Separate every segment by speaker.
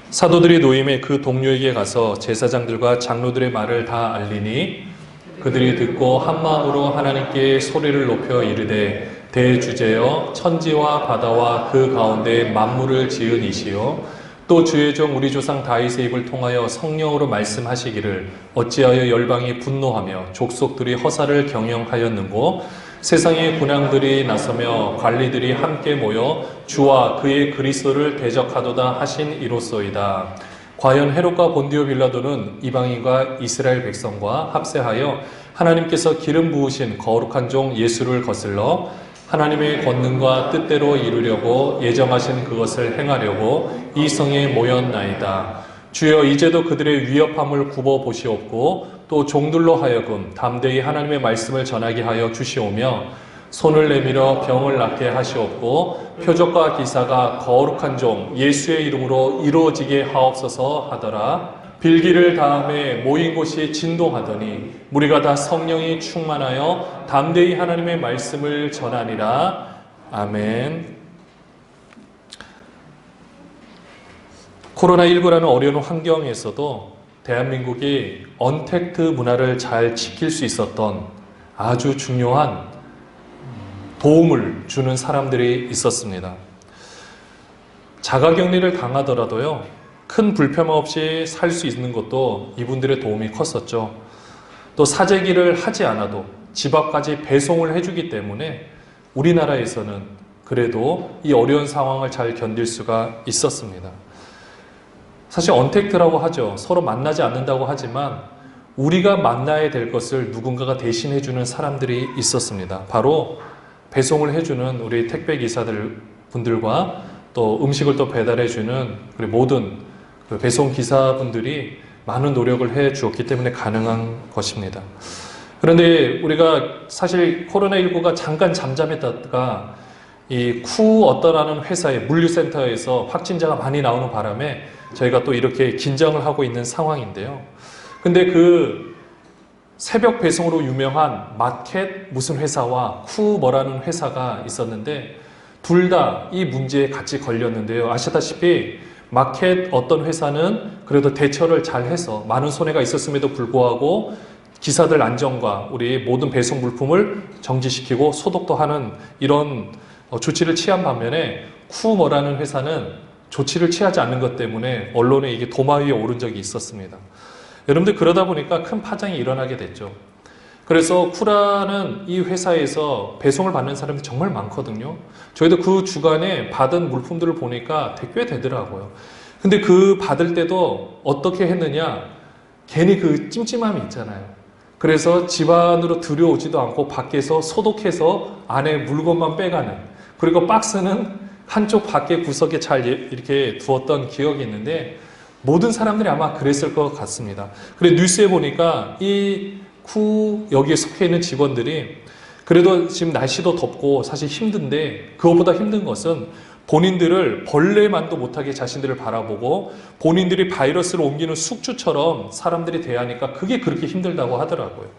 Speaker 1: 사도들이 노임에 그 동료에게 가서 제사장들과 장로들의 말을 다 알리니 그들이 듣고 한마음으로 하나님께 소리를 높여 이르되 대주제여 천지와 바다와 그 가운데 만물을 지은 이시요 또 주의 종 우리 조상 다윗의 입을 통하여 성령으로 말씀하시기를 어찌하여 열방이 분노하며 족속들이 허사를 경영하였는고 세상의 군왕들이 나서며 관리들이 함께 모여 주와 그의 그리스도를 대적하도다 하신 이로소이다. 과연 헤롯과 본디오 빌라도는 이방인과 이스라엘 백성과 합세하여 하나님께서 기름 부으신 거룩한 종 예수를 거슬러 하나님의 권능과 뜻대로 이루려고 예정하신 그것을 행하려고 이 성에 모였나이다. 주여 이제도 그들의 위협함을 굽어 보시옵고 또 종들로 하여금 담대히 하나님의 말씀을 전하게 하여 주시오며 손을 내밀어 병을 낫게 하시옵고 표적과 기사가 거룩한 종 예수의 이름으로 이루어지게 하옵소서 하더라. 빌기를 다음에 모인 곳이 진동하더니 무리가 다 성령이 충만하여 담대히 하나님의 말씀을 전하니라. 아멘. 코로나19라는 어려운 환경에서도 대한민국이 언택트 문화를 잘 지킬 수 있었던 아주 중요한 도움을 주는 사람들이 있었습니다. 자가격리를 당하더라도요, 큰 불편 없이 살 수 있는 것도 이분들의 도움이 컸었죠. 또 사재기를 하지 않아도 집 앞까지 배송을 해주기 때문에 우리나라에서는 그래도 이 어려운 상황을 잘 견딜 수가 있었습니다. 사실 언택트라고 하죠. 서로 만나지 않는다고 하지만 우리가 만나야 될 것을 누군가가 대신해주는 사람들이 있었습니다. 바로 배송을 해주는 우리 택배기사들 분들과 또 음식을 또 배달해주는 우리 모든 그 배송기사분들이 많은 노력을 해 주었기 때문에 가능한 것입니다. 그런데 우리가 사실 코로나19가 잠깐 잠잠했다가 이 어떠라는 회사의 물류센터에서 확진자가 많이 나오는 바람에 저희가 또 이렇게 긴장을 하고 있는 상황인데요. 근데 그 새벽 배송으로 유명한 마켓 무슨 회사와 뭐라는 회사가 있었는데 둘 다 이 문제에 같이 걸렸는데요. 아시다시피 마켓 어떤 회사는 그래도 대처를 잘 해서 많은 손해가 있었음에도 불구하고 기사들 안전과 우리 모든 배송 물품을 정지시키고 소독도 하는 이런 조치를 취한 반면에 뭐라는 회사는 조치를 취하지 않는 것 때문에 언론에 이게 도마 위에 오른 적이 있었습니다. 여러분들 그러다 보니까 큰 파장이 일어나게 됐죠. 그래서 쿠라는 이 회사에서 배송을 받는 사람이 정말 많거든요. 저희도 그 주간에 받은 물품들을 보니까 꽤 되더라고요. 근데 그 받을 때도 어떻게 했느냐, 괜히 그 찜찜함이 있잖아요. 그래서 집 안으로 들여오지도 않고 밖에서 소독해서 안에 물건만 빼가는, 그리고 박스는 한쪽 밖에 구석에 잘 이렇게 두었던 기억이 있는데 모든 사람들이 아마 그랬을 것 같습니다. 그래 뉴스에 보니까 이 여기에 속해 있는 직원들이 그래도 지금 날씨도 덥고 사실 힘든데 그것보다 힘든 것은 본인들을 벌레만도 못하게 자신들을 바라보고 본인들이 바이러스를 옮기는 숙주처럼 사람들이 대하니까 그게 그렇게 힘들다고 하더라고요.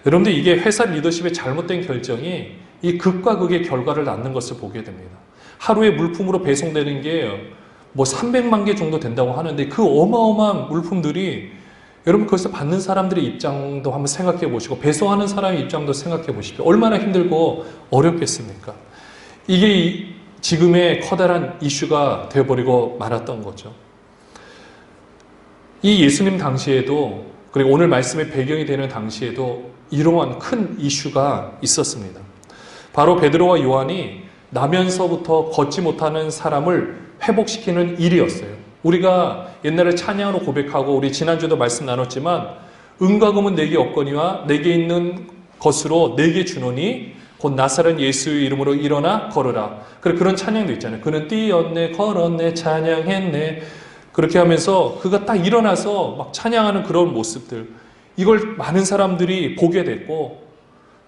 Speaker 1: 여러분들 이게 회사 리더십의 잘못된 결정이 이 극과 극의 결과를 낳는 것을 보게 됩니다. 하루에 물품으로 배송되는 게 뭐 300만 개 정도 된다고 하는데 그 어마어마한 물품들이 여러분 거기서 받는 사람들의 입장도 한번 생각해 보시고 배송하는 사람의 입장도 생각해 보십시오. 얼마나 힘들고 어렵겠습니까? 이게 지금의 커다란 이슈가 되어버리고 말았던 거죠. 이 예수님 당시에도 그리고 오늘 말씀의 배경이 되는 당시에도 이러한 큰 이슈가 있었습니다. 바로 베드로와 요한이 나면서부터 걷지 못하는 사람을 회복시키는 일이었어요. 우리가 옛날에 찬양으로 고백하고 우리 지난주에도 말씀 나눴지만 은과 금은 내게 없거니와 내게 있는 것으로 내게 주노니 곧 나사렛 예수의 이름으로 일어나 걸으라. 그런 찬양도 있잖아요. 그는 뛰었네 걸었네 찬양했네. 그렇게 하면서 그가 딱 일어나서 막 찬양하는 그런 모습들, 이걸 많은 사람들이 보게 됐고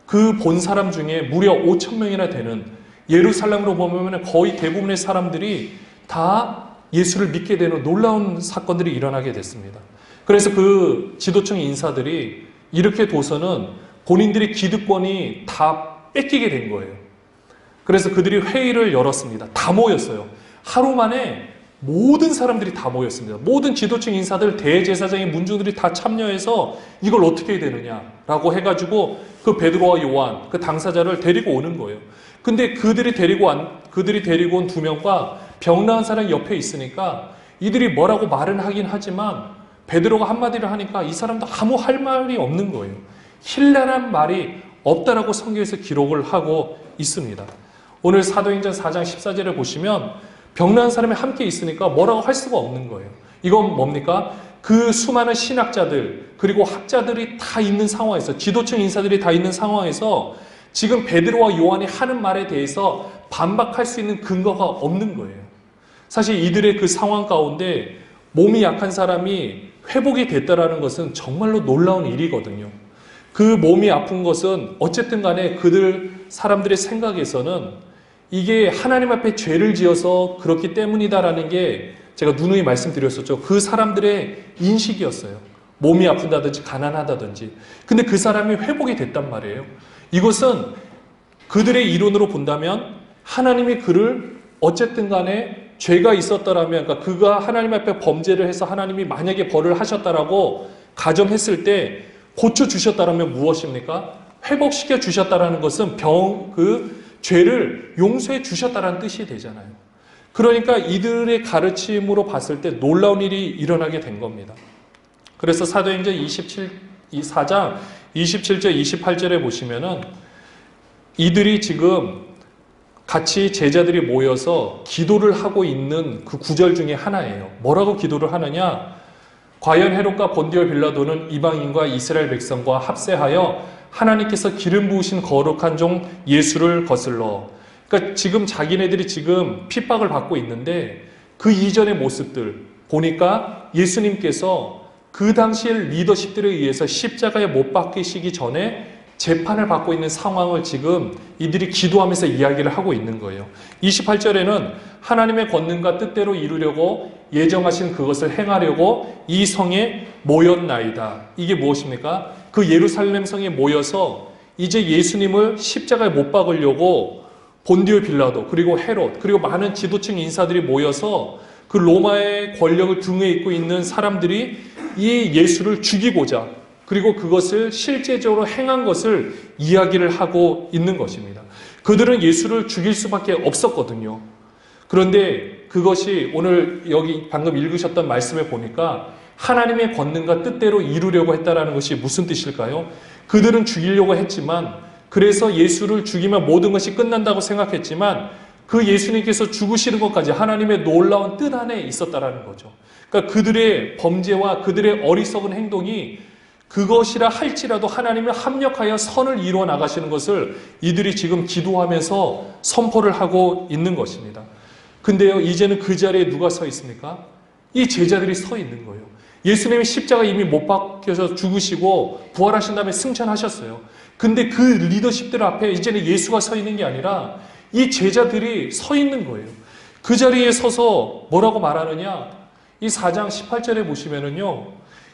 Speaker 1: 그 본 사람 중에 무려 5,000명이나 되는, 예루살렘으로 보면 거의 대부분의 사람들이 다 예수를 믿게 되는 놀라운 사건들이 일어나게 됐습니다. 그래서 그 지도층 인사들이 이렇게 둬서는 본인들의 기득권이 다 뺏기게 된 거예요. 그래서 그들이 회의를 열었습니다. 다 모였어요. 하루 만에 모든 사람들이 다 모였습니다. 모든 지도층 인사들, 대제사장의 문중들이 다 참여해서 이걸 어떻게 해야 되느냐라고 해가지고 그 베드로와 요한, 그 당사자를 데리고 오는 거예요. 근데 그들이 데리고 온 두 명과 병나은 사람이 옆에 있으니까 이들이 뭐라고 말은 하긴 하지만 베드로가 한마디를 하니까 이 사람도 아무 할 말이 없는 거예요. 힐난한 말이 없다라고 성경에서 기록을 하고 있습니다. 오늘 사도행전 4장 14절에 보시면 병나은 사람이 함께 있으니까 뭐라고 할 수가 없는 거예요. 이건 뭡니까? 그 수많은 신학자들 그리고 학자들이 다 있는 상황에서, 지도층 인사들이 다 있는 상황에서 지금 베드로와 요한이 하는 말에 대해서 반박할 수 있는 근거가 없는 거예요. 사실 이들의 그 상황 가운데 몸이 약한 사람이 회복이 됐다라는 것은 정말로 놀라운 일이거든요. 그 몸이 아픈 것은 어쨌든 간에 그들 사람들의 생각에서는 이게 하나님 앞에 죄를 지어서 그렇기 때문이다라는 게 제가 누누이 말씀드렸었죠. 그 사람들의 인식이었어요. 몸이 아픈다든지 가난하다든지. 근데 그 사람이 회복이 됐단 말이에요. 이것은 그들의 이론으로 본다면 하나님이 그를 어쨌든 간에 죄가 있었더라면, 그러니까 그가 하나님 앞에 범죄를 해서 하나님이 만약에 벌을 하셨다라고 가정했을 때 고쳐주셨다라면 무엇입니까? 회복시켜 주셨다라는 것은 죄를 용서해 주셨다라는 뜻이 되잖아요. 그러니까 이들의 가르침으로 봤을 때 놀라운 일이 일어나게 된 겁니다. 그래서 사도행전 4장 27절 28절에 보시면은 이들이 지금 같이 제자들이 모여서 기도를 하고 있는 그 구절 중에 하나예요. 뭐라고 기도를 하느냐? 과연 헤롯과 본디오 빌라도는 이방인과 이스라엘 백성과 합세하여 하나님께서 기름 부으신 거룩한 종 예수를 거슬러. 그러니까 지금 자기네들이 지금 핍박을 받고 있는데 그 이전의 모습들 보니까 예수님께서 그 당시의 리더십들에 의해서 십자가에 못 박히시기 전에 재판을 받고 있는 상황을 지금 이들이 기도하면서 이야기를 하고 있는 거예요. 28절에는 하나님의 권능과 뜻대로 이루려고 예정하신 그것을 행하려고 이 성에 모였나이다. 이게 무엇입니까? 그 예루살렘 성에 모여서 이제 예수님을 십자가에 못 박으려고 본디오 빌라도 그리고 헤롯 그리고 많은 지도층 인사들이 모여서 그 로마의 권력을 등에 입고 있는 사람들이 이 예수를 죽이고자 그리고 그것을 실제적으로 행한 것을 이야기를 하고 있는 것입니다. 그들은 예수를 죽일 수밖에 없었거든요. 그런데 그것이 오늘 여기 방금 읽으셨던 말씀에 보니까 하나님의 권능과 뜻대로 이루려고 했다라는 것이 무슨 뜻일까요? 그들은 죽이려고 했지만, 그래서 예수를 죽이면 모든 것이 끝난다고 생각했지만 그 예수님께서 죽으시는 것까지 하나님의 놀라운 뜻 안에 있었다라는 거죠. 그러니까 그들의 범죄와 그들의 어리석은 행동이 그것이라 할지라도 하나님을 합력하여 선을 이루어 나가시는 것을 이들이 지금 기도하면서 선포를 하고 있는 것입니다. 근데요, 이제는 그 자리에 누가 서 있습니까? 이 제자들이 서 있는 거예요. 예수님이 십자가 이미 못 박혀서 죽으시고 부활하신 다음에 승천하셨어요. 근데 그 리더십들 앞에 이제는 예수가 서 있는 게 아니라 이 제자들이 서 있는 거예요. 그 자리에 서서 뭐라고 말하느냐? 이 4장 18절에 보시면은요,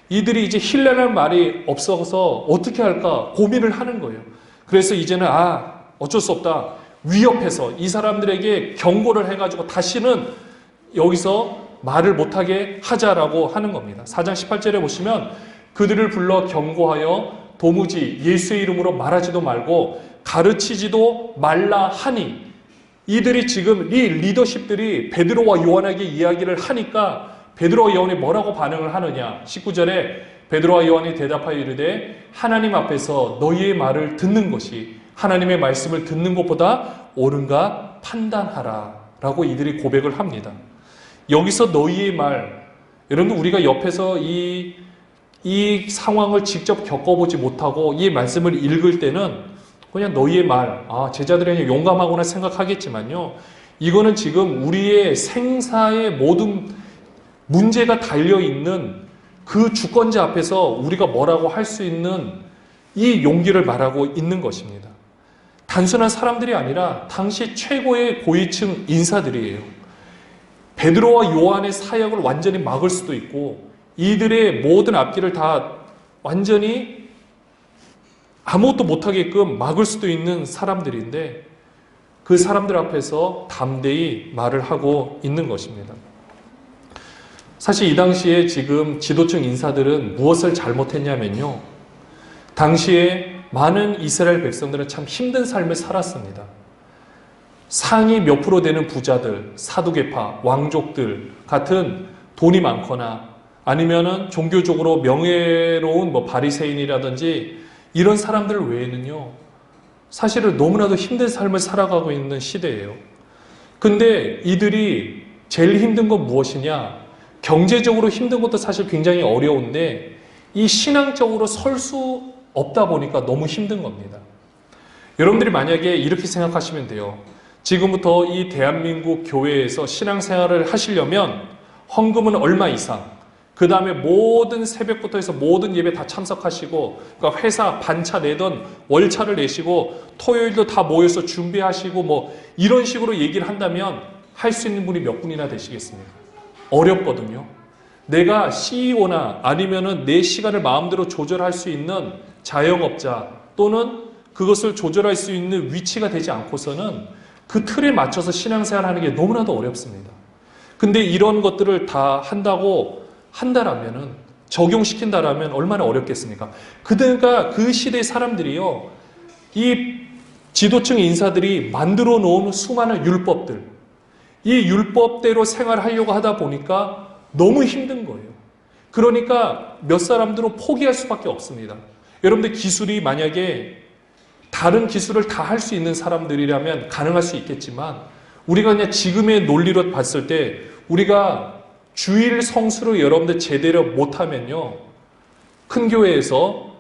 Speaker 1: 이들이 이제 힐난할 말이 없어서 어떻게 할까 고민을 하는 거예요. 그래서 이제는 어쩔 수 없다. 위협해서 이 사람들에게 경고를 해가지고 다시는 여기서 말을 못하게 하자라고 하는 겁니다. 4장 18절에 보시면 그들을 불러 경고하여 도무지 예수의 이름으로 말하지도 말고 가르치지도 말라 하니, 이들이 지금 이 리더십들이 베드로와 요한에게 이야기를 하니까 베드로와 요한이 뭐라고 반응을 하느냐? 19절에 베드로와 요한이 대답하여 이르되 하나님 앞에서 너희의 말을 듣는 것이 하나님의 말씀을 듣는 것보다 옳은가 판단하라 라고 이들이 고백을 합니다. 여기서 너희의 말, 여러분 우리가 옆에서 이 상황을 직접 겪어보지 못하고 이 말씀을 읽을 때는 그냥 너희의 말, 제자들이 용감하구나 생각하겠지만요, 이거는 지금 우리의 생사의 모든 문제가 달려있는 그 주권자 앞에서 우리가 뭐라고 할 수 있는 이 용기를 말하고 있는 것입니다. 단순한 사람들이 아니라 당시 최고의 고위층 인사들이에요. 베드로와 요한의 사역을 완전히 막을 수도 있고 이들의 모든 앞길을 다 완전히 아무것도 못하게끔 막을 수도 있는 사람들인데 그 사람들 앞에서 담대히 말을 하고 있는 것입니다. 사실 이 당시에 지금 지도층 인사들은 무엇을 잘못했냐면요. 당시에 많은 이스라엘 백성들은 참 힘든 삶을 살았습니다. 상위 몇 프로 되는 부자들, 사두개파, 왕족들 같은 돈이 많거나 아니면은 종교적으로 명예로운 바리새인이라든지 이런 사람들 외에는요. 사실은 너무나도 힘든 삶을 살아가고 있는 시대예요. 근데 이들이 제일 힘든 건 무엇이냐? 경제적으로 힘든 것도 사실 굉장히 어려운데 이 신앙적으로 설 수 없다 보니까 너무 힘든 겁니다. 여러분들이 만약에 이렇게 생각하시면 돼요. 지금부터 이 대한민국 교회에서 신앙생활을 하시려면 헌금은 얼마 이상, 그 다음에 모든 새벽부터 해서 모든 예배 다 참석하시고, 그러니까 회사 반차 내던 월차를 내시고 토요일도 다 모여서 준비하시고 이런 식으로 얘기를 한다면 할 수 있는 분이 몇 분이나 되시겠습니까? 어렵거든요. 내가 CEO나 아니면은 내 시간을 마음대로 조절할 수 있는 자영업자 또는 그것을 조절할 수 있는 위치가 되지 않고서는 그 틀에 맞춰서 신앙생활 하는 게 너무나도 어렵습니다. 근데 이런 것들을 다 한다라면은 적용시킨다라면 얼마나 어렵겠습니까? 그러니까 그 시대의 사람들이요, 이 지도층 인사들이 만들어 놓은 수많은 율법들, 이 율법대로 생활하려고 하다 보니까 너무 힘든 거예요. 그러니까 몇 사람들은 포기할 수밖에 없습니다. 여러분들 기술이 만약에 다른 기술을 다 할 수 있는 사람들이라면 가능할 수 있겠지만 우리가 그냥 지금의 논리로 봤을 때 우리가 주일 성수를 여러분들 제대로 못하면요, 큰 교회에서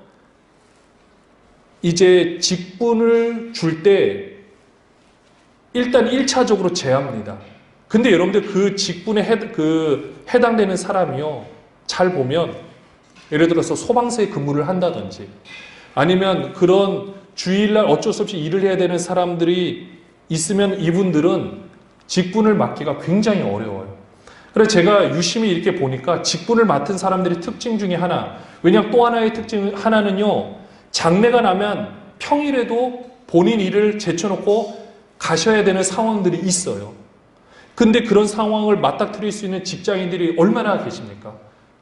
Speaker 1: 이제 직분을 줄 때 일단 1차적으로 제합니다. 근데 여러분들 그 직분에 해당되는 사람이요, 잘 보면 예를 들어서 소방서에 근무를 한다든지 아니면 그런 주일날 어쩔 수 없이 일을 해야 되는 사람들이 있으면 이분들은 직분을 맡기가 굉장히 어려워요. 그래서 제가 유심히 이렇게 보니까 직분을 맡은 사람들의 특징 중에 하나, 왜냐하면 또 하나의 특징 하나는요, 장례가 나면 평일에도 본인 일을 제쳐놓고 가셔야 되는 상황들이 있어요. 근데 그런 상황을 맞닥뜨릴 수 있는 직장인들이 얼마나 계십니까?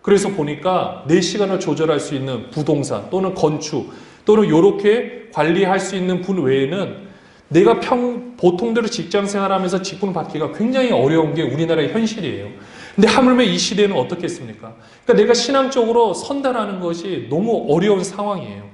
Speaker 1: 그래서 보니까 내 시간을 조절할 수 있는 부동산 또는 건축 또는 이렇게 관리할 수 있는 분 외에는 내가 보통대로 직장 생활하면서 직분 받기가 굉장히 어려운 게 우리나라의 현실이에요. 근데 하물며 이 시대는 어떻겠습니까? 그러니까 내가 신앙적으로 선다라는 것이 너무 어려운 상황이에요.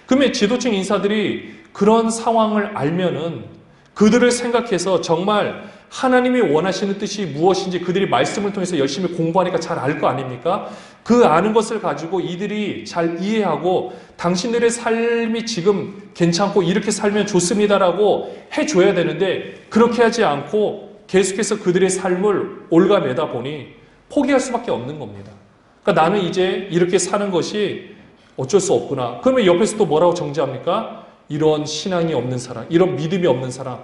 Speaker 1: 그러면 지도층 인사들이 그런 상황을 알면은 그들을 생각해서 정말 하나님이 원하시는 뜻이 무엇인지 그들이 말씀을 통해서 열심히 공부하니까 잘 알 거 아닙니까? 그 아는 것을 가지고 이들이 잘 이해하고 당신들의 삶이 지금 괜찮고 이렇게 살면 좋습니다라고 해줘야 되는데 그렇게 하지 않고 계속해서 그들의 삶을 올가매다 보니 포기할 수밖에 없는 겁니다. 그러니까 나는 이제 이렇게 사는 것이 어쩔 수 없구나. 그러면 옆에서 또 뭐라고 정죄합니까? 이런 신앙이 없는 사람, 이런 믿음이 없는 사람,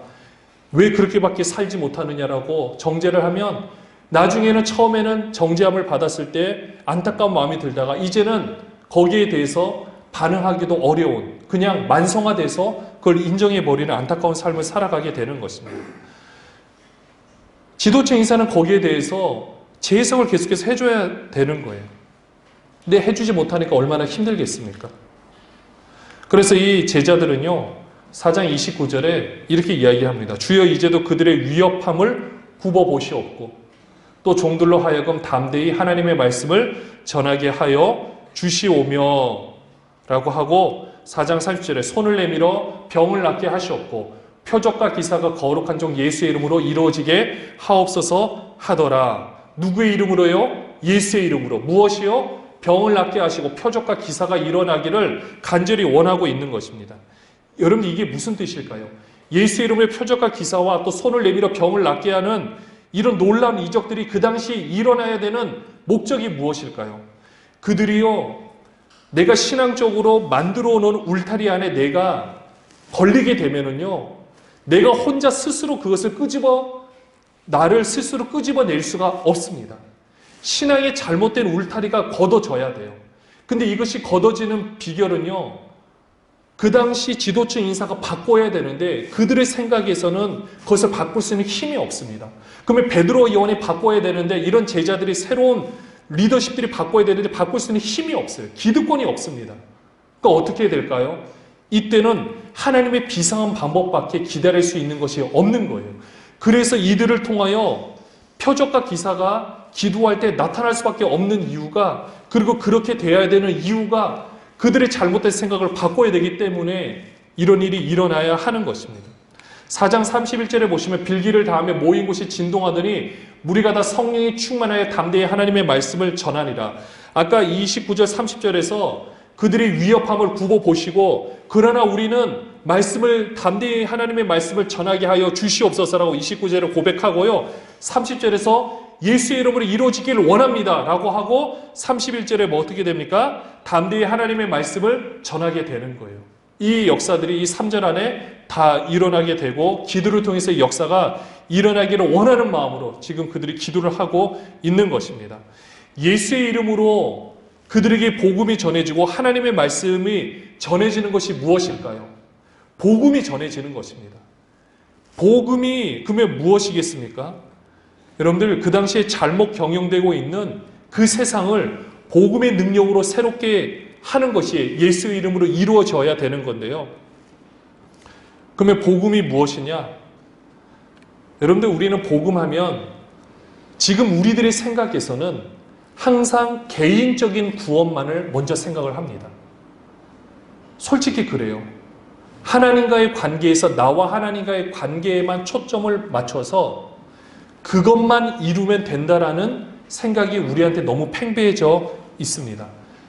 Speaker 1: 왜 그렇게밖에 살지 못하느냐라고 정죄를 하면 나중에는 처음에는 정죄함을 받았을 때 안타까운 마음이 들다가 이제는 거기에 대해서 반응하기도 어려운, 그냥 만성화돼서 그걸 인정해버리는 안타까운 삶을 살아가게 되는 것입니다. 지도층 인사는 거기에 대해서 재해석을 계속해서 해줘야 되는 거예요. 근데 해주지 못하니까 얼마나 힘들겠습니까? 그래서 이 제자들은요, 4장 29절에 이렇게 이야기합니다. 주여 이제도 그들의 위협함을 굽어보시옵고 또 종들로 하여금 담대히 하나님의 말씀을 전하게 하여 주시오며 라고 하고 4장 30절에 손을 내밀어 병을 낫게 하시옵고 표적과 기사가 거룩한 종 예수의 이름으로 이루어지게 하옵소서 하더라. 누구의 이름으로요? 예수의 이름으로. 무엇이요? 병을 낫게 하시고 표적과 기사가 일어나기를 간절히 원하고 있는 것입니다. 여러분 이게 무슨 뜻일까요? 예수의 이름의 표적과 기사와 또 손을 내밀어 병을 낫게 하는 이런 놀라운 이적들이 그 당시 일어나야 되는 목적이 무엇일까요? 그들이요, 내가 신앙적으로 만들어 놓은 울타리 안에 내가 걸리게 되면은요, 내가 혼자 스스로 그것을 나를 스스로 끄집어낼 수가 없습니다. 신앙의 잘못된 울타리가 걷어져야 돼요. 근데 이것이 걷어지는 비결은요, 그 당시 지도층 인사가 바꿔야 되는데 그들의 생각에서는 그것을 바꿀 수 있는 힘이 없습니다. 그러면 베드로 요한이 바꿔야 되는데 이런 제자들이 새로운 리더십들이 바꿔야 되는데 바꿀 수 있는 힘이 없어요. 기득권이 없습니다. 그러니까 어떻게 해야 될까요? 이때는 하나님의 비상한 방법밖에 기다릴 수 있는 것이 없는 거예요. 그래서 이들을 통하여 표적과 기사가 기도할 때 나타날 수밖에 없는 이유가, 그리고 그렇게 돼야 되는 이유가 그들의 잘못된 생각을 바꿔야 되기 때문에 이런 일이 일어나야 하는 것입니다. 4장 31절에 보시면 빌기를 다하며 모인 곳이 진동하더니 무리가 다 성령이 충만하여 담대히 하나님의 말씀을 전하니라. 아까 29절 30절에서 그들이 위협함을 두고 보시고 그러나 우리는 말씀을 담대히 하나님의 말씀을 전하게 하여 주시옵소서라고 29절에 고백하고요. 30절에서 예수의 이름으로 이루어지기를 원합니다 라고 하고 31절에 뭐 어떻게 됩니까? 담대히 하나님의 말씀을 전하게 되는 거예요. 이 역사들이 이 3절 안에 다 일어나게 되고 기도를 통해서 이 역사가 일어나기를 원하는 마음으로 지금 그들이 기도를 하고 있는 것입니다. 예수의 이름으로 그들에게 복음이 전해지고 하나님의 말씀이 전해지는 것이 무엇일까요? 복음이 전해지는 것입니다. 복음이 그러면 무엇이겠습니까? 여러분들 그 당시에 잘못 경영되고 있는 그 세상을 복음의 능력으로 새롭게 하는 것이 예수의 이름으로 이루어져야 되는 건데요. 그러면 복음이 무엇이냐? 여러분들 우리는 복음하면 지금 우리들의 생각에서는 항상 개인적인 구원만을 먼저 생각을 합니다. 솔직히 그래요. 하나님과의 관계에서 나와 하나님과의 관계에만 초점을 맞춰서 그것만 이루면 된다라는 생각이 우리한테 너무 팽배해져 있습니다.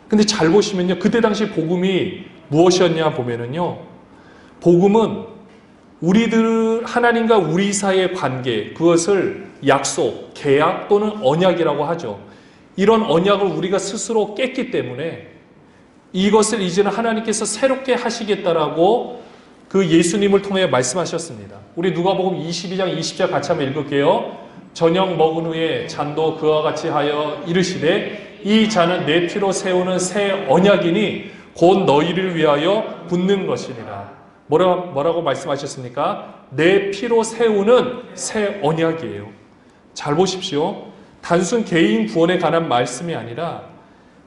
Speaker 1: 근데 잘 보시면요. 그때 당시 복음이 무엇이었냐 보면은요. 복음은 우리들 하나님과 우리 사이의 관계, 그것을 약속, 계약 또는 언약이라고 하죠. 이런 언약을 우리가 스스로 깼기 때문에 이것을 이제는 하나님께서 새롭게 하시겠다라고 그 예수님을 통해 말씀하셨습니다. 우리 누가복음 22장 20절 같이 한번 읽을게요. 저녁 먹은 후에 잔도 그와 같이 하여 이르시되 이 잔은 내 피로 세우는 새 언약이니 곧 너희를 위하여 붓는 것이니라. 뭐라고 말씀하셨습니까? 내 피로 세우는 새 언약이에요. 잘 보십시오. 단순 개인 구원에 관한 말씀이 아니라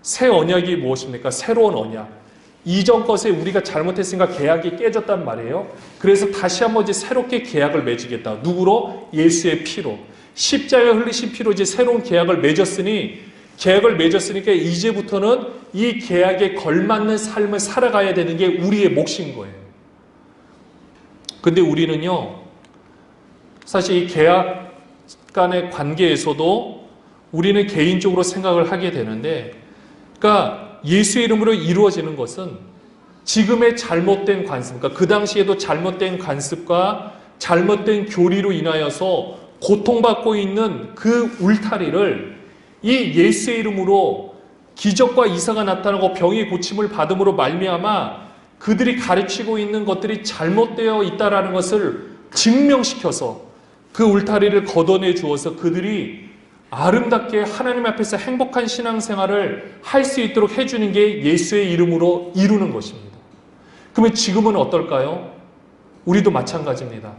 Speaker 1: 새 언약이 무엇입니까? 새로운 언약. 이전 것에 우리가 잘못했으니까 계약이 깨졌단 말이에요. 그래서 다시 한번 이제 새롭게 계약을 맺으겠다. 누구로? 예수의 피로. 십자가에 흘리신 피로 이제 새로운 계약을 맺었으니까 이제부터는 이 계약에 걸맞는 삶을 살아가야 되는 게 우리의 몫인 거예요. 근데 우리는요, 사실 이 계약 간의 관계에서도 우리는 개인적으로 생각을 하게 되는데, 그러니까 예수의 이름으로 이루어지는 것은 지금의 잘못된 관습, 그러니까 그 당시에도 잘못된 관습과 잘못된 교리로 인하여서 고통받고 있는 그 울타리를 이 예수의 이름으로 기적과 이사가 나타나고 병이 고침을 받음으로 말미암아 그들이 가르치고 있는 것들이 잘못되어 있다라는 것을 증명시켜서 그 울타리를 걷어내 주어서 그들이 아름답게 하나님 앞에서 행복한 신앙생활을 할 수 있도록 해주는 게 예수의 이름으로 이루는 것입니다. 그러면 지금은 어떨까요? 우리도 마찬가지입니다.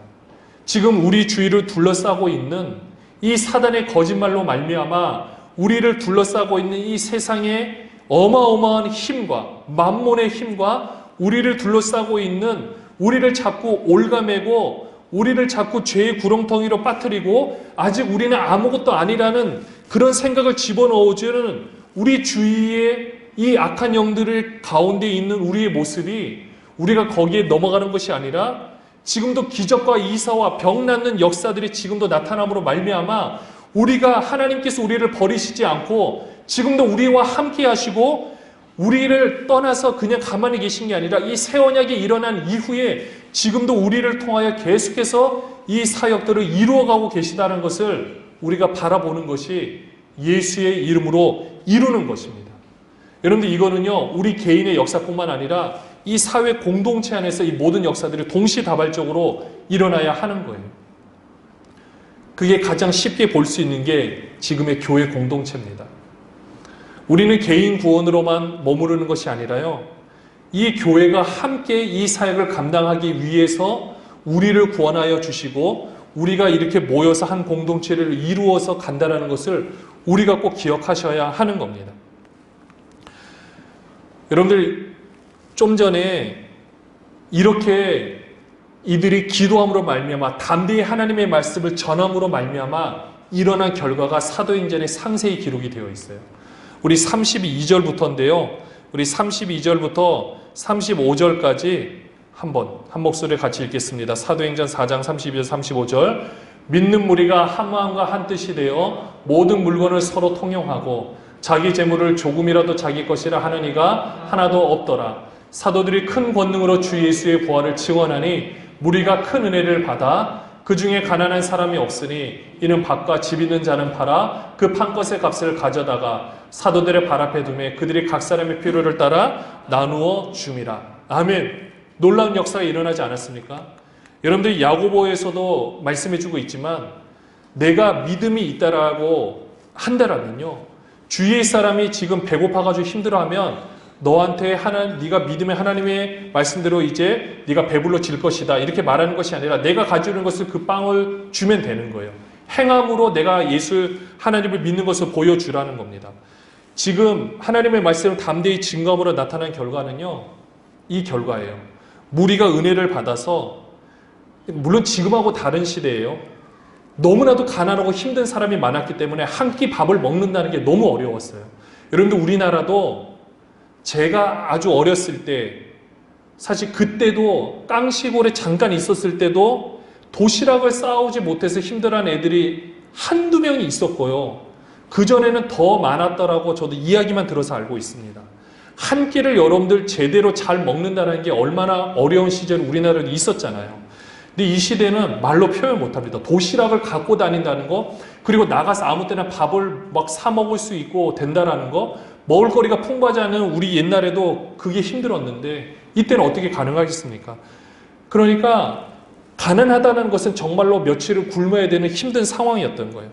Speaker 1: 지금 우리 주위를 둘러싸고 있는 이 사단의 거짓말로 말미암아 우리를 둘러싸고 있는 이 세상의 어마어마한 힘과 만몬의 힘과 우리를 둘러싸고 있는 우리를 자꾸 올가매고 우리를 자꾸 죄의 구렁텅이로 빠뜨리고 아직 우리는 아무것도 아니라는 그런 생각을 집어넣어주는 우리 주위의 이 악한 영들을 가운데 있는 우리의 모습이 우리가 거기에 넘어가는 것이 아니라 지금도 기적과 이사와 병 낫는 역사들이 지금도 나타남으로 말미암아 우리가 하나님께서 우리를 버리시지 않고 지금도 우리와 함께 하시고 우리를 떠나서 그냥 가만히 계신 게 아니라 이 새 언약이 일어난 이후에 지금도 우리를 통하여 계속해서 이 사역들을 이루어가고 계시다는 것을 우리가 바라보는 것이 예수의 이름으로 이루는 것입니다. 여러분들 이거는요 우리 개인의 역사뿐만 아니라 이 사회 공동체 안에서 이 모든 역사들이 동시다발적으로 일어나야 하는 거예요. 그게 가장 쉽게 볼 수 있는 게 지금의 교회 공동체입니다. 우리는 개인 구원으로만 머무르는 것이 아니라요. 이 교회가 함께 이 사역을 감당하기 위해서 우리를 구원하여 주시고 우리가 이렇게 모여서 한 공동체를 이루어서 간다는 것을 우리가 꼭 기억하셔야 하는 겁니다. 여러분들, 좀 전에 이렇게 이들이 기도함으로 말미암아 담대히 하나님의 말씀을 전함으로 말미암아 일어난 결과가 사도행전에 상세히 기록이 되어 있어요. 우리 32절부터인데요. 우리 32절부터 35절까지 한 목소리에 같이 읽겠습니다. 사도행전 4장 32절 35절. 믿는 무리가 한 마음과 한 뜻이 되어 모든 물건을 서로 통용하고 자기 재물을 조금이라도 자기 것이라 하는 이가 하나도 없더라. 사도들이 큰 권능으로 주 예수의 부활을 증언하니 무리가 큰 은혜를 받아 그 중에 가난한 사람이 없으니 이는 밭과 집 있는 자는 팔아 그 판 것의 값을 가져다가 사도들의 발 앞에 두매 그들이 각 사람의 필요를 따라 나누어 줌이라. 아멘. 놀라운 역사가 일어나지 않았습니까? 여러분들이 야고보에서도 말씀해주고 있지만 내가 믿음이 있다라고 한다라면요, 주위의 사람이 지금 배고파가지고 힘들어하면 너한테 네가 믿음의 하나님의 말씀대로 이제 네가 배불러질 것이다 이렇게 말하는 것이 아니라 내가 가지고 있는 것을 그 빵을 주면 되는 거예요. 행함으로 내가 하나님을 믿는 것을 보여주라는 겁니다. 지금 하나님의 말씀을 담대히 증거함으로 나타난 결과는요, 이 결과예요. 무리가 은혜를 받아서, 물론 지금하고 다른 시대예요. 너무나도 가난하고 힘든 사람이 많았기 때문에 한 끼 밥을 먹는다는 게 너무 어려웠어요. 여러분들, 우리나라도 제가 아주 어렸을 때, 사실 그때도 깡시골에 잠깐 있었을 때도 도시락을 싸오지 못해서 힘들어하는 애들이 한두 명이 있었고요. 그전에는 더 많았더라고 저도 이야기만 들어서 알고 있습니다. 한 끼를 여러분들 제대로 잘 먹는다는 게 얼마나 어려운 시절이 우리나라에 있었잖아요. 근데 이 시대는 말로 표현 못합니다. 도시락을 갖고 다닌다는 거, 그리고 나가서 아무 때나 밥을 막 사 먹을 수 있고 된다라는 거, 먹을거리가 풍부하지 않은 우리 옛날에도 그게 힘들었는데 이때는 어떻게 가능하겠습니까? 그러니까 가난하다는 것은 정말로 며칠을 굶어야 되는 힘든 상황이었던 거예요.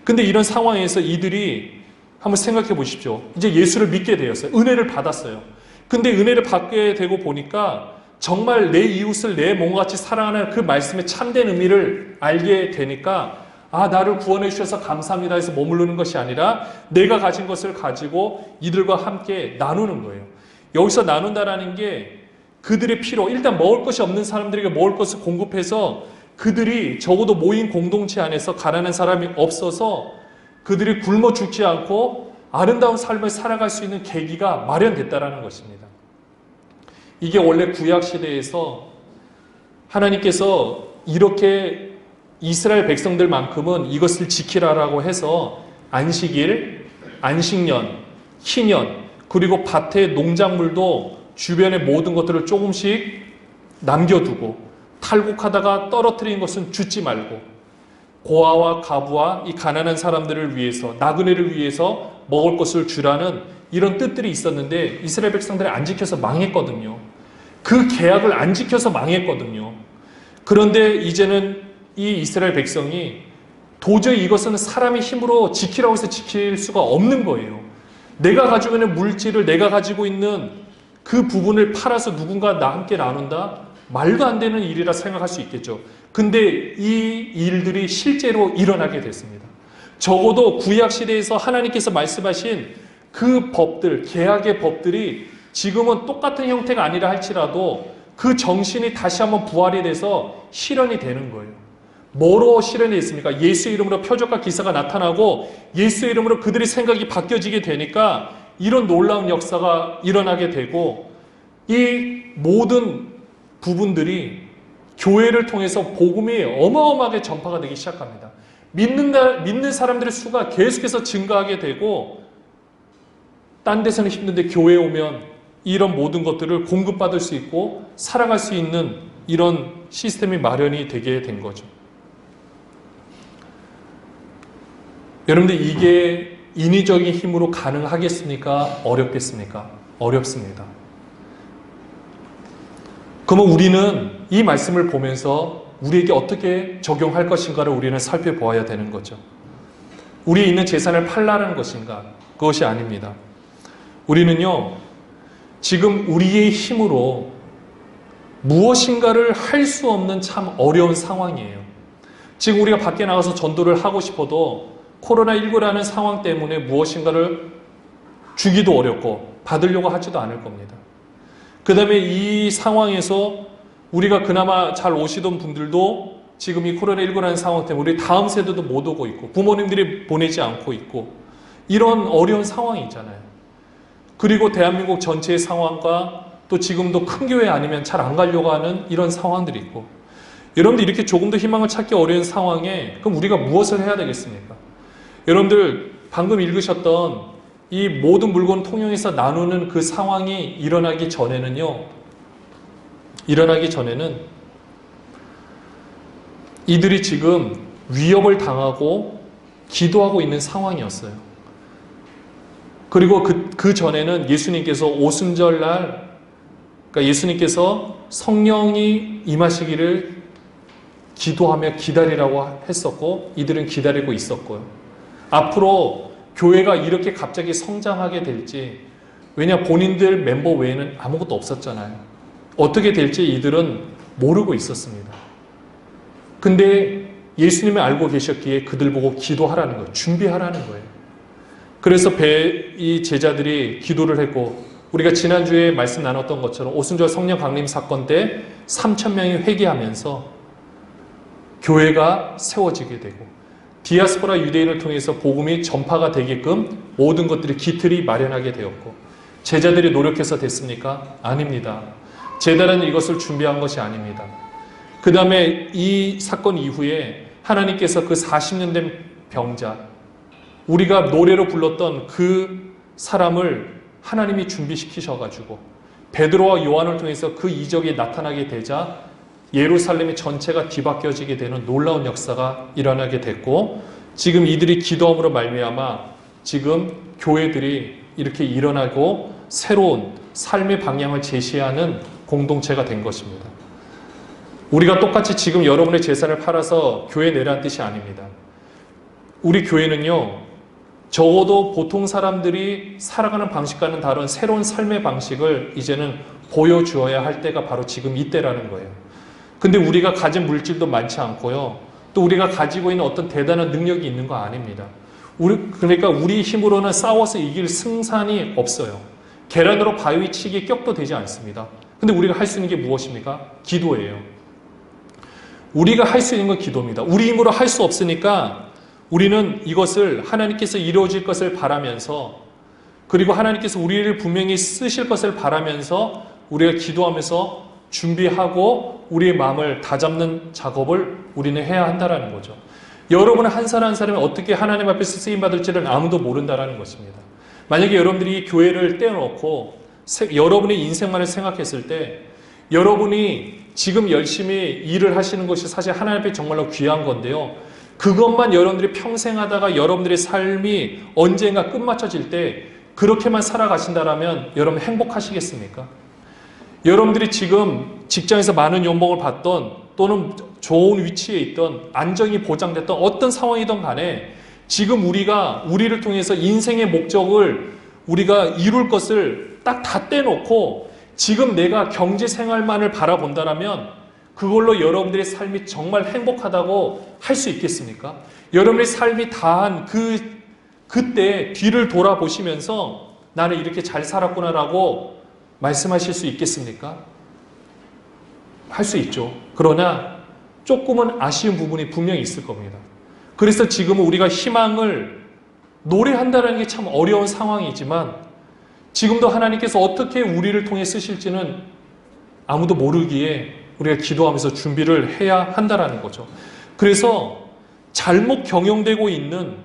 Speaker 1: 근데 이런 상황에서 이들이 한번 생각해 보십시오. 이제 예수를 믿게 되었어요. 은혜를 받았어요. 근데 은혜를 받게 되고 보니까 정말 내 이웃을 내 몸같이 사랑하는 그 말씀의 참된 의미를 알게 되니까, 아, 나를 구원해 주셔서 감사합니다 해서 머무르는 것이 아니라 내가 가진 것을 가지고 이들과 함께 나누는 거예요. 여기서 나눈다라는 게 그들의 필요, 일단 먹을 것이 없는 사람들에게 먹을 것을 공급해서 그들이 적어도 모인 공동체 안에서 가난한 사람이 없어서 그들이 굶어 죽지 않고 아름다운 삶을 살아갈 수 있는 계기가 마련됐다라는 것입니다. 이게 원래 구약시대에서 하나님께서 이렇게 이스라엘 백성들만큼은 이것을 지키라라고 해서 안식일, 안식년, 희년, 그리고 밭의 농작물도 주변의 모든 것들을 조금씩 남겨두고 탈곡하다가 떨어뜨린 것은 줍지 말고 고아와 가부와 이 가난한 사람들을 위해서, 나그네를 위해서 먹을 것을 주라는 이런 뜻들이 있었는데 이스라엘 백성들이 안 지켜서 망했거든요. 그 계약을 안 지켜서 망했거든요. 그런데 이제는 이 이스라엘 백성이 도저히 이것은 사람의 힘으로 지키라고 해서 지킬 수가 없는 거예요. 내가 가지고 있는 물질을, 내가 가지고 있는 그 부분을 팔아서 누군가 나 함께 나눈다? 말도 안 되는 일이라 생각할 수 있겠죠. 근데 이 일들이 실제로 일어나게 됐습니다. 적어도 구약시대에서 하나님께서 말씀하신 그 법들, 계약의 법들이 지금은 똑같은 형태가 아니라 할지라도 그 정신이 다시 한번 부활이 돼서 실현이 되는 거예요. 뭐로 실현이 됐습니까? 예수의 이름으로 표적과 기사가 나타나고 예수의 이름으로 그들의 생각이 바뀌어지게 되니까 이런 놀라운 역사가 일어나게 되고, 이 모든 부분들이 교회를 통해서 복음이 어마어마하게 전파가 되기 시작합니다. 믿는 사람들의 수가 계속해서 증가하게 되고, 딴 데서는 힘든데 교회에 오면 이런 모든 것들을 공급받을 수 있고 살아갈 수 있는 이런 시스템이 마련이 되게 된 거죠. 여러분들, 이게 인위적인 힘으로 가능하겠습니까? 어렵겠습니까? 어렵습니다. 그러면 우리는 이 말씀을 보면서 우리에게 어떻게 적용할 것인가를 우리는 살펴보아야 되는 거죠. 우리에 있는 재산을 팔라는 것인가? 그것이 아닙니다. 우리는요, 지금 우리의 힘으로 무엇인가를 할 수 없는 참 어려운 상황이에요. 지금 우리가 밖에 나가서 전도를 하고 싶어도 코로나19라는 상황 때문에 무엇인가를 주기도 어렵고 받으려고 하지도 않을 겁니다. 그 다음에 이 상황에서 우리가 그나마 잘 오시던 분들도 지금 이 코로나19라는 상황 때문에 우리 다음 세대도 못 오고 있고 부모님들이 보내지 않고 있고 이런 어려운 상황이 있잖아요. 그리고 대한민국 전체의 상황과 또 지금도 큰 교회 아니면 잘 안 가려고 하는 이런 상황들이 있고 여러분들 이렇게 조금 더 희망을 찾기 어려운 상황에 그럼 우리가 무엇을 해야 되겠습니까? 여러분들 방금 읽으셨던 이 모든 물건 통용해서 나누는 그 상황이 일어나기 전에는 이들이 지금 위협을 당하고 기도하고 있는 상황이었어요. 그리고 그 전에는 예수님께서 오순절날 그러니까 예수님께서 성령이 임하시기를 기도하며 기다리라고 했었고 이들은 기다리고 있었고요. 앞으로 교회가 이렇게 갑자기 성장하게 될지 왜냐 본인들 멤버 외에는 아무것도 없었잖아요. 어떻게 될지 이들은 모르고 있었습니다. 근데 예수님이 알고 계셨기에 그들 보고 기도하라는 거예요. 준비하라는 거예요. 그래서 이 제자들이 기도를 했고 우리가 지난주에 말씀 나눴던 것처럼 오순절 성령 강림 사건 때 3,000명이 회개하면서 교회가 세워지게 되고 디아스포라 유대인을 통해서 복음이 전파가 되게끔 모든 것들이 기틀이 마련하게 되었고 제자들이 노력해서 됐습니까? 아닙니다. 제자는 이것을 준비한 것이 아닙니다. 그 다음에 이 사건 이후에 하나님께서 그 40년 된 병자 우리가 노래로 불렀던 그 사람을 하나님이 준비시키셔가지고 베드로와 요한을 통해서 그 이적이 나타나게 되자 예루살렘이 전체가 뒤바뀌어지게 되는 놀라운 역사가 일어나게 됐고 지금 이들이 기도함으로 말미암아 지금 교회들이 이렇게 일어나고 새로운 삶의 방향을 제시하는 공동체가 된 것입니다. 우리가 똑같이 지금 여러분의 재산을 팔아서 교회 내라는 뜻이 아닙니다. 우리 교회는요 적어도 보통 사람들이 살아가는 방식과는 다른 새로운 삶의 방식을 이제는 보여주어야 할 때가 바로 지금 이때라는 거예요. 근데 우리가 가진 물질도 많지 않고요. 또 우리가 가지고 있는 어떤 대단한 능력이 있는 거 아닙니다. 그러니까 우리 힘으로는 싸워서 이길 승산이 없어요. 계란으로 바위 치기 격도 되지 않습니다. 근데 우리가 할 수 있는 게 무엇입니까? 기도예요. 우리가 할 수 있는 건 기도입니다. 우리 힘으로 할 수 없으니까 우리는 이것을 하나님께서 이루어질 것을 바라면서 그리고 하나님께서 우리를 분명히 쓰실 것을 바라면서 우리가 기도하면서 준비하고 우리의 마음을 다잡는 작업을 우리는 해야 한다는 거죠. 여러분은 한 사람 한 사람이 어떻게 하나님 앞에서 쓰임받을지를 아무도 모른다는 것입니다. 만약에 여러분들이 이 교회를 떼어놓고 여러분의 인생만을 생각했을 때 여러분이 지금 열심히 일을 하시는 것이 사실 하나님 앞에 정말로 귀한 건데요. 그것만 여러분들이 평생 하다가 여러분들의 삶이 언젠가 끝마쳐질 때 그렇게만 살아가신다면 여러분 행복하시겠습니까? 여러분들이 지금 직장에서 많은 연봉을 받던 또는 좋은 위치에 있던 안정이 보장됐던 어떤 상황이든 간에 지금 우리를 통해서 인생의 목적을 우리가 이룰 것을 딱 다 떼놓고 지금 내가 경제 생활만을 바라본다면 그걸로 여러분들의 삶이 정말 행복하다고 할 수 있겠습니까? 여러분의 삶이 다한 그때 뒤를 돌아보시면서 나는 이렇게 잘 살았구나라고 말씀하실 수 있겠습니까? 할 수 있죠. 그러나 조금은 아쉬운 부분이 분명히 있을 겁니다. 그래서 지금은 우리가 희망을 노래한다는 게 참 어려운 상황이지만 지금도 하나님께서 어떻게 우리를 통해 쓰실지는 아무도 모르기에 우리가 기도하면서 준비를 해야 한다는 거죠. 그래서 잘못 경영되고 있는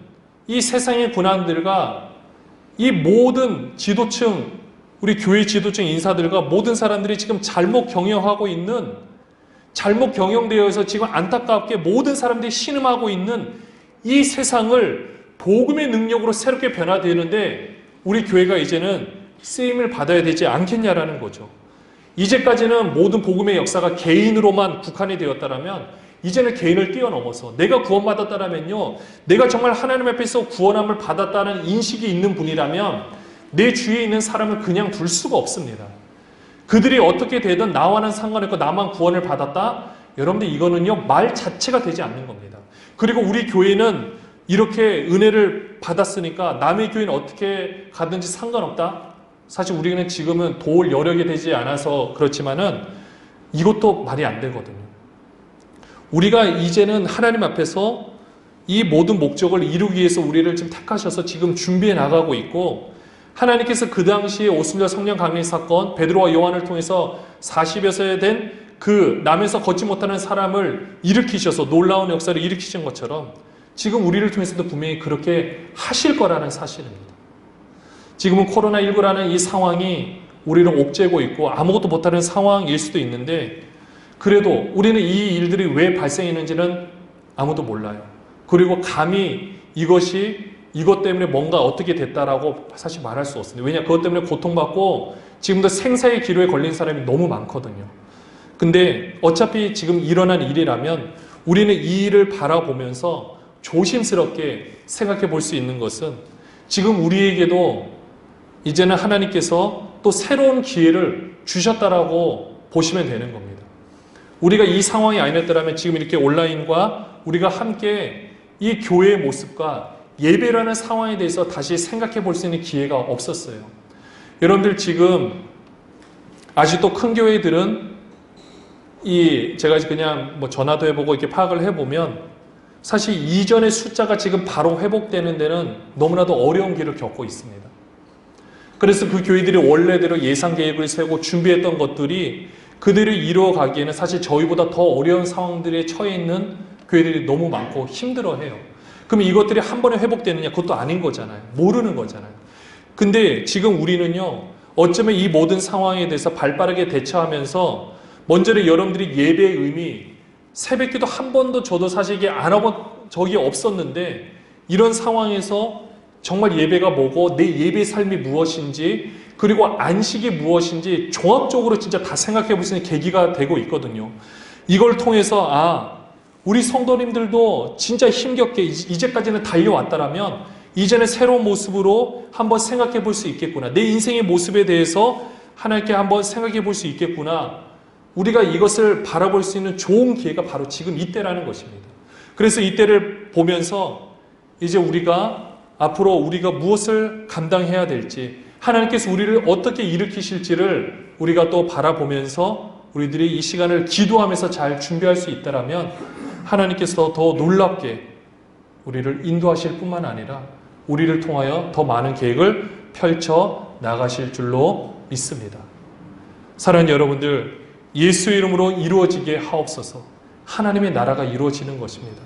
Speaker 1: 이 세상의 고난들과 이 모든 지도층 우리 교회 지도층 인사들과 모든 사람들이 지금 잘못 경영되어서 지금 안타깝게 모든 사람들이 신음하고 있는 이 세상을 복음의 능력으로 새롭게 변화되는데 우리 교회가 이제는 쓰임을 받아야 되지 않겠냐라는 거죠. 이제까지는 모든 복음의 역사가 개인으로만 국한이 되었다면 이제는 개인을 뛰어넘어서 내가 구원받았다면요. 내가 정말 하나님 앞에서 구원함을 받았다는 인식이 있는 분이라면 내 주위에 있는 사람을 그냥 둘 수가 없습니다. 그들이 어떻게 되든 나와는 상관없고 나만 구원을 받았다? 여러분들 이거는요 말 자체가 되지 않는 겁니다. 그리고 우리 교회는 이렇게 은혜를 받았으니까 남의 교회는 어떻게 가든지 상관없다. 사실 우리는 지금은 도울 여력이 되지 않아서 그렇지만은 이것도 말이 안 되거든요. 우리가 이제는 하나님 앞에서 이 모든 목적을 이루기 위해서 우리를 지금 택하셔서 지금 준비해 나가고 있고, 하나님께서 그 당시에 오순절 성령 강림 사건, 베드로와 요한을 통해서 40여 세 된 그 남에서 걷지 못하는 사람을 일으키셔서 놀라운 역사를 일으키신 것처럼 지금 우리를 통해서도 분명히 그렇게 하실 거라는 사실입니다. 지금은 코로나19라는 이 상황이 우리를 옥죄고 있고 아무것도 못하는 상황일 수도 있는데, 그래도 우리는 이 일들이 왜 발생했는지는 아무도 몰라요. 그리고 감히 이것 때문에 뭔가 어떻게 됐다라고 사실 말할 수 없습니다. 왜냐, 그것 때문에 고통받고 지금도 생사의 기로에 걸린 사람이 너무 많거든요. 근데 어차피 지금 일어난 일이라면 우리는 이 일을 바라보면서 조심스럽게 생각해 볼 수 있는 것은, 지금 우리에게도 이제는 하나님께서 또 새로운 기회를 주셨다라고 보시면 되는 겁니다. 우리가 이 상황이 아니었더라면 지금 이렇게 온라인과 우리가 함께 이 교회의 모습과 예배라는 상황에 대해서 다시 생각해 볼 수 있는 기회가 없었어요. 여러분들 지금 아직도 큰 교회들은 제가 그냥 전화도 해보고 이렇게 파악을 해보면 사실 이전의 숫자가 지금 바로 회복되는 데는 너무나도 어려운 길을 겪고 있습니다. 그래서 그 교회들이 원래대로 예상 계획을 세우고 준비했던 것들이 그들을 이루어가기에는 사실 저희보다 더 어려운 상황들에 처해 있는 교회들이 너무 많고 힘들어해요. 그럼 이것들이 한 번에 회복되느냐? 그것도 아닌 거잖아요. 모르는 거잖아요. 근데 지금 우리는요, 어쩌면 이 모든 상황에 대해서 발빠르게 대처하면서 먼저는 여러분들이 예배의 의미, 새벽기도 한 번도 저도 사실 이게 안 하고 적이 없었는데, 이런 상황에서 정말 예배가 뭐고 내 예배 삶이 무엇인지, 그리고 안식이 무엇인지 종합적으로 진짜 다 생각해 볼 수 있는 계기가 되고 있거든요. 이걸 통해서 우리 성도님들도 진짜 힘겹게 이제까지는 달려왔다라면 이제는 새로운 모습으로 한번 생각해 볼 수 있겠구나. 내 인생의 모습에 대해서 하나님께 한번 생각해 볼 수 있겠구나. 우리가 이것을 바라볼 수 있는 좋은 기회가 바로 지금 이때라는 것입니다. 그래서 이때를 보면서 이제 앞으로 우리가 무엇을 감당해야 될지, 하나님께서 우리를 어떻게 일으키실지를 우리가 또 바라보면서 우리들이 이 시간을 기도하면서 잘 준비할 수 있다라면 하나님께서 더 놀랍게 우리를 인도하실 뿐만 아니라 우리를 통하여 더 많은 계획을 펼쳐 나가실 줄로 믿습니다. 사랑하는 여러분들, 예수의 이름으로 이루어지게 하옵소서. 하나님의 나라가 이루어지는 것입니다.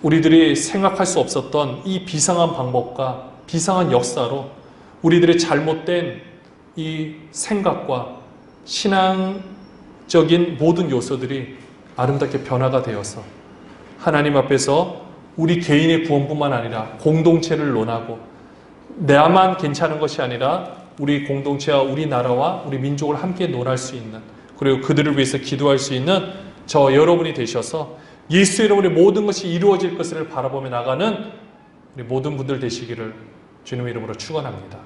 Speaker 1: 우리들이 생각할 수 없었던 이 비상한 방법과 비상한 역사로 우리들의 잘못된 이 생각과 신앙적인 모든 요소들이 아름답게 변화가 되어서 하나님 앞에서 우리 개인의 구원뿐만 아니라 공동체를 논하고, 나만 괜찮은 것이 아니라 우리 공동체와 우리 나라와 우리 민족을 함께 논할 수 있는, 그리고 그들을 위해서 기도할 수 있는 저 여러분이 되셔서 예수 이름으로 모든 것이 이루어질 것을 바라보며 나가는 우리 모든 분들 되시기를 주님의 이름으로 축원합니다.